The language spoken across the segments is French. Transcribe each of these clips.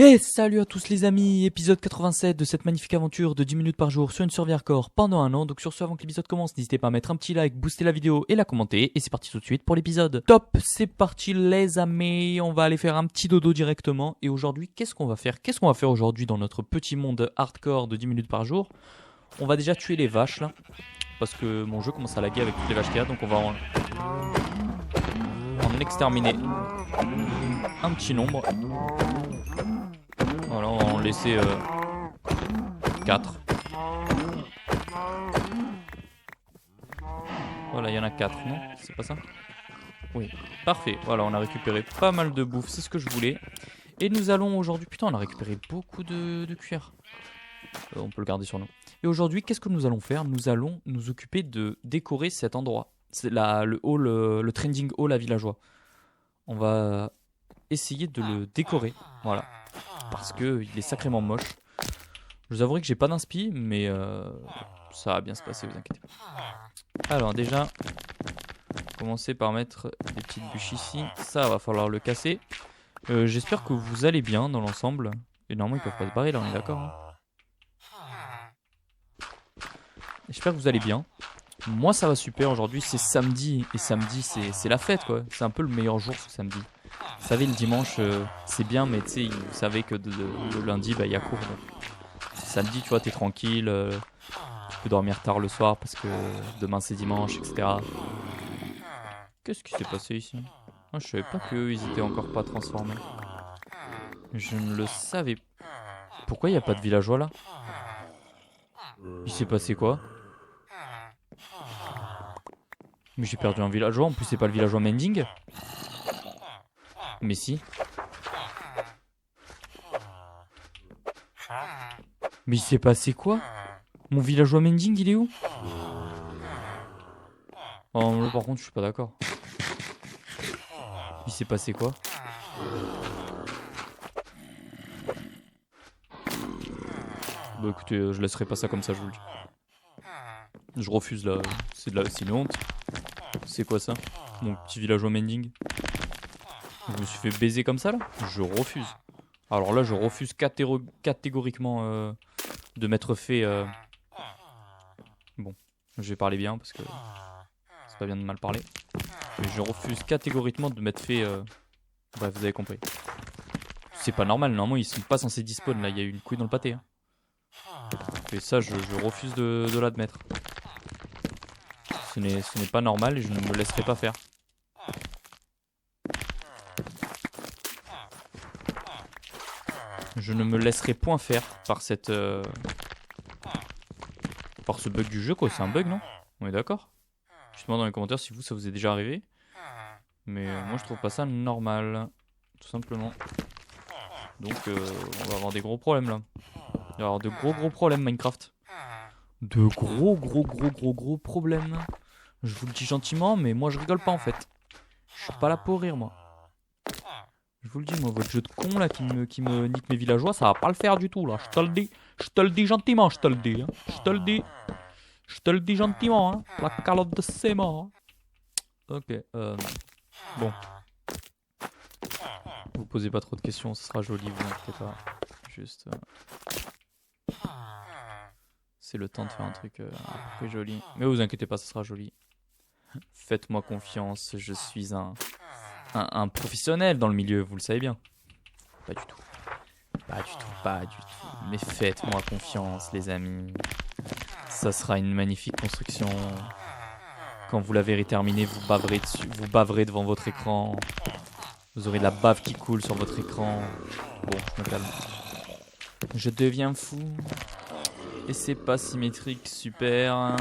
Et salut à tous les amis, épisode 87 de cette magnifique aventure de 10 minutes par jour sur une survie hardcore pendant un an. Donc sur ce, avant que l'épisode commence, n'hésitez pas à mettre un petit like, booster la vidéo et la commenter. Et c'est parti tout de suite pour l'épisode. Top, c'est parti les amis, on va aller faire un petit dodo directement. Et aujourd'hui, qu'est-ce qu'on va faire aujourd'hui dans notre petit monde hardcore de 10 minutes par jour? On va déjà tuer les vaches là, parce que mon jeu commence à laguer avec toutes les vaches qu'il y a. Donc on va en exterminer un petit nombre. Voilà, on va en laisser 4. Voilà, il y en a 4, non? C'est pas ça? Oui, parfait. Voilà, on a récupéré pas mal de bouffe, c'est ce que je voulais. Et nous allons aujourd'hui... Putain, on a récupéré beaucoup de cuir. On peut le garder sur nous. Et aujourd'hui, qu'est-ce que nous allons faire? Nous allons nous occuper de décorer cet endroit. C'est le hall, le trending hall à villageois. On va essayer de le décorer. Voilà. Parce qu'il est sacrément moche. Je vous avouerai que j'ai pas d'inspi, mais ça va bien se passer, vous inquiétez pas. Alors déjà, commencer par mettre des petites bûches ici. Ça va falloir le casser. J'espère que vous allez bien dans l'ensemble. Et normalement ils peuvent pas se barrer là, on est d'accord hein. J'espère que vous allez bien. Moi ça va super, aujourd'hui c'est samedi. Et samedi c'est la fête quoi. C'est un peu le meilleur jour ce samedi. Vous savez, le dimanche, c'est bien, mais tu sais, vous savez que de lundi, bah, il y a cours. Donc. Samedi, tu vois, t'es tranquille, tu peux dormir tard le soir parce que demain c'est dimanche, etc. Qu'est-ce qui s'est passé ici? Ah, je savais pas qu'eux, ils étaient encore pas transformés. Je ne le savais pas. Pourquoi il n'y a pas de villageois là? Il s'est passé quoi? Mais j'ai perdu un villageois, en plus c'est pas le villageois Mending. Mais si. Mais il s'est passé quoi? Mon villageois Mending, il est où? Oh, là, par contre, je suis pas d'accord. Il s'est passé quoi? Bah écoutez, je laisserai pas ça comme ça, je vous le dis. Je refuse là. C'est une honte. C'est quoi ça? Mon petit villageois Mending. Je me suis fait baiser comme ça là? Je refuse. Alors là, je refuse catégoriquement de m'être fait... Bon, je vais parler bien parce que c'est pas bien de mal parler. Mais je refuse catégoriquement de m'être fait... Bref, vous avez compris. C'est pas normal, normalement ils sont pas censés despawn là, il y a eu une couille dans le pâté. Hein. Et ça, je refuse de l'admettre. Ce n'est pas normal et je ne me laisserai pas faire. Je ne me laisserai point faire par cette... par ce bug du jeu quoi, c'est un bug non? On est d'accord? Dites-moi dans les commentaires si ça vous est déjà arrivé. Mais moi je trouve pas ça normal. Tout simplement. Donc on va avoir des gros problèmes là. Il va y avoir de gros problèmes Minecraft. De gros problèmes. Je vous le dis gentiment, mais moi je rigole pas en fait. Je suis pas là pour rire moi. Je vous le dis moi, votre jeu de con là qui me nique mes villageois, ça va pas le faire du tout là. Je te le dis. Je te le dis gentiment, je te le dis. Hein. Je te le dis. Je te le dis gentiment, hein. La calotte de ses morts. Hein. Ok, bon. Vous posez pas trop de questions, ce sera joli, vous inquiétez pas. Juste... c'est le temps de faire un truc un peu joli. Mais vous inquiétez pas, ce sera joli. Faites-moi confiance, je suis un professionnel dans le milieu, vous le savez bien. Pas du tout. Pas du tout. Mais faites-moi confiance, les amis. Ça sera une magnifique construction. Quand vous la verrez terminée, vous baverez dessus, vous baverez devant votre écran. Vous aurez de la bave qui coule sur votre écran. Bon, je me calme. Je deviens fou. Et c'est pas symétrique, super.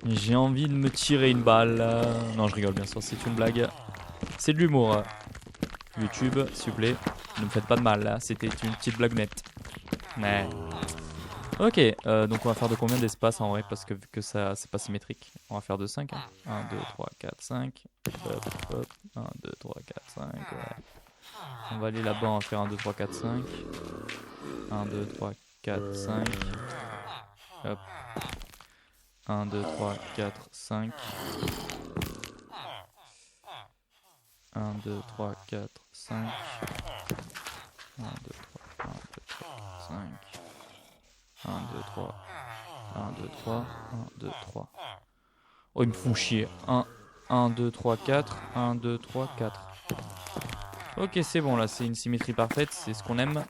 J'ai envie de me tirer une balle. Non, je rigole bien sûr, c'est une blague. C'est de l'humour. YouTube, s'il vous plaît, ne me faites pas de mal là. C'était une petite blague nette. Mais... Ok, donc on va faire de combien d'espace en vrai? Parce que vu que ça c'est pas symétrique, on va faire de 5. Hein. 1, 2, 3, 4, 5. Hop, hop. 1, 2, 3, 4, 5. Ouais. On va aller là-bas, on va faire 1, 2, 3, 4, 5. 1, 2, 3, 4, 5. Hop. 1, 2, 3, 4, 5. 1, 2, 3, 4, 5. 3. 1, 2, 3. 1, 2, 3. Oh, ils me font chier. 1, 2, 3, 4. 1, 2, 3, 4. Ok, c'est bon là, c'est une symétrie parfaite, c'est ce qu'on aime.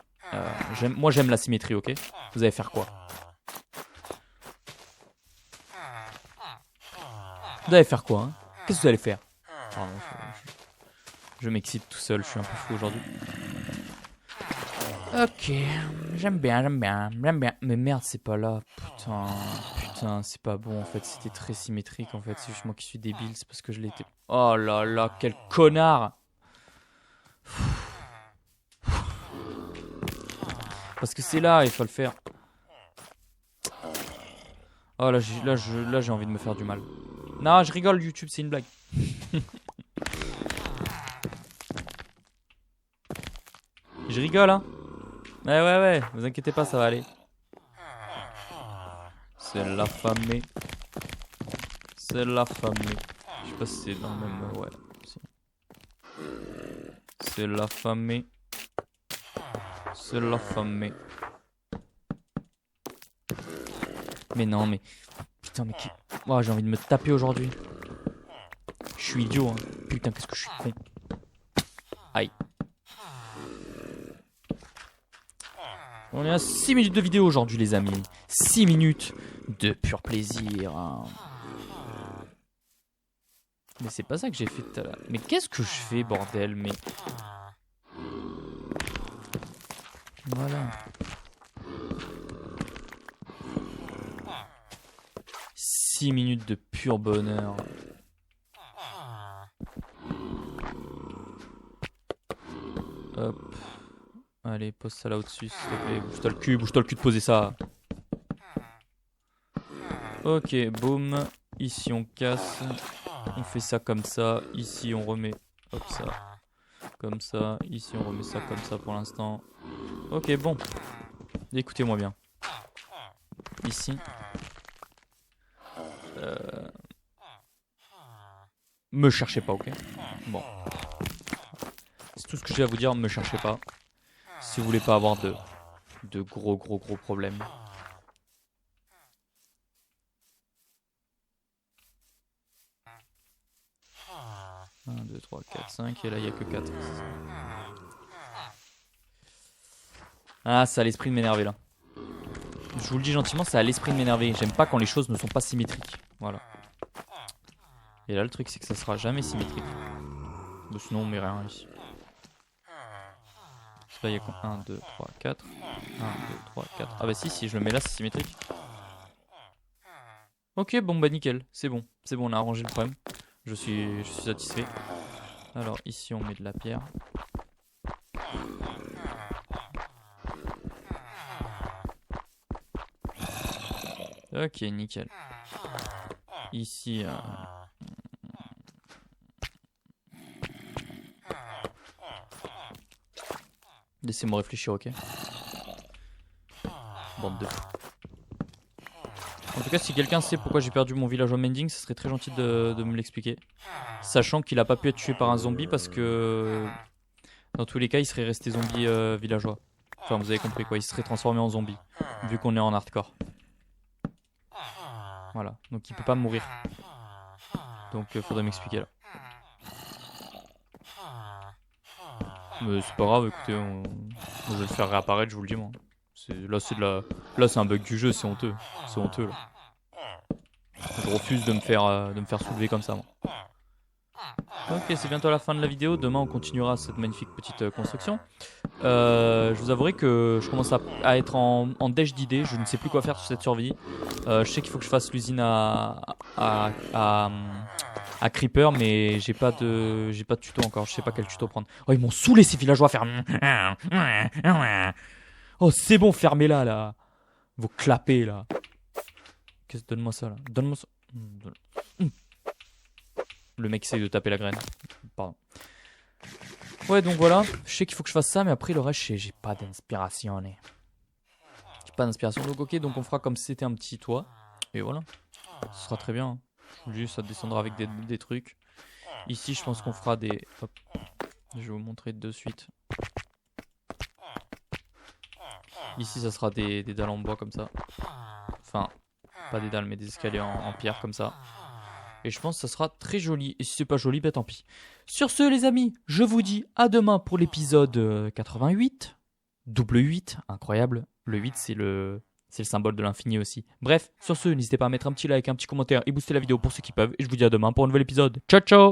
Moi j'aime la symétrie, ok? Vous allez faire quoi? Vous allez faire quoi, hein? Qu'est-ce que vous allez faire? Pardon, je m'excite tout seul, je suis un peu fou aujourd'hui. Ok, j'aime bien. Mais merde, c'est pas là. Putain, c'est pas bon en fait. C'était très symétrique en fait. C'est juste moi qui suis débile, c'est parce que je l'étais. Oh là là, quel connard! Parce que c'est là, il faut le faire. Oh là, j'ai envie de me faire du mal. Non, je rigole, YouTube, c'est une blague. Je rigole, hein. Ouais, vous inquiétez pas, ça va aller. C'est l'affamé. C'est l'affamé. Je sais pas si c'est dans le même... Ouais. C'est l'affamé. C'est l'affamé. Mais non, mais... Putain, mais qui... Oh, j'ai envie de me taper aujourd'hui. Je suis idiot, hein. Putain, qu'est-ce que je suis con. Aïe. On est à 6 minutes de vidéo aujourd'hui, les amis. 6 minutes de pur plaisir. Hein. Mais c'est pas ça que j'ai fait tout à l'heure. Mais qu'est-ce que je fais, bordel? Mais... Voilà. 6 minutes de pur bonheur. Hop. Allez, pose ça là au-dessus, s'il te plaît. Bouge-toi le cul de poser ça. Ok, boum. Ici, on casse. On fait ça comme ça. Ici, on remet. Hop, ça. Comme ça. Ici, on remet ça comme ça pour l'instant. Ok, bon. Écoutez-moi bien. Ici. Me cherchez pas, ok? Bon. C'est tout ce que j'ai à vous dire, me cherchez pas. Si vous voulez pas avoir de gros problèmes. Un, 2, 3, 4, 5, et là il n'y a que 4. Ah, ça a l'esprit de m'énerver là. Je vous le dis gentiment, ça a l'esprit de m'énerver. J'aime pas quand les choses ne sont pas symétriques. Voilà. Et là le truc c'est que ça sera jamais symétrique. Bon, sinon on met rien ici. Là il y a quoi? 1, 2, 3, 4. 1, 2, 3, 4. Ah bah si je le mets là c'est symétrique. Ok, bon bah nickel, c'est bon, on a arrangé le problème. Je suis satisfait. Alors ici on met de la pierre. Ok, nickel. Ici... Laissez-moi réfléchir, ok? Bande de... En tout cas, si quelqu'un sait pourquoi j'ai perdu mon villageois Mending, ce serait très gentil de me l'expliquer. Sachant qu'il a pas pu être tué par un zombie parce que... Dans tous les cas, il serait resté zombie villageois. Enfin, vous avez compris quoi, il serait transformé en zombie. Vu qu'on est en hardcore. Voilà, donc il peut pas mourir. Donc faudrait m'expliquer là. Mais c'est pas grave, écoutez, je vais le faire réapparaître, je vous le dis moi. Là c'est un bug du jeu, c'est honteux. C'est honteux là. Je refuse de me faire soulever comme ça moi. Ok, c'est bientôt la fin de la vidéo. Demain, on continuera cette magnifique petite construction. Je vous avouerai que je commence à être en dèche d'idées. Je ne sais plus quoi faire sur cette survie. Je sais qu'il faut que je fasse l'usine à Creeper, mais j'ai pas de tuto encore. Je sais pas quel tuto prendre. Oh, ils m'ont saoulé ces villageois. Oh, c'est bon, fermez-la là. Vous clapez là. Donne-moi ça là. Donne-moi ça. Le mec essaye de taper la graine. Pardon. Ouais, donc voilà. Je sais qu'il faut que je fasse ça, mais après le reste, j'ai pas d'inspiration. J'ai pas d'inspiration. Donc ok, donc on fera comme si c'était un petit toit. Et voilà. Ce sera très bien. Je vous dis, ça descendra avec des trucs. Ici, je pense qu'on fera des... Hop. Je vais vous montrer de suite. Ici, ça sera des dalles en bois comme ça. Enfin, pas des dalles, mais des escaliers en pierre comme ça. Et je pense que ça sera très joli. Et si c'est pas joli, bah tant pis. Sur ce, les amis, je vous dis à demain pour l'épisode 88. Double 8, incroyable. Le 8, c'est le symbole de l'infini aussi. Bref, sur ce, n'hésitez pas à mettre un petit like, un petit commentaire et booster la vidéo pour ceux qui peuvent. Et je vous dis à demain pour un nouvel épisode. Ciao, ciao!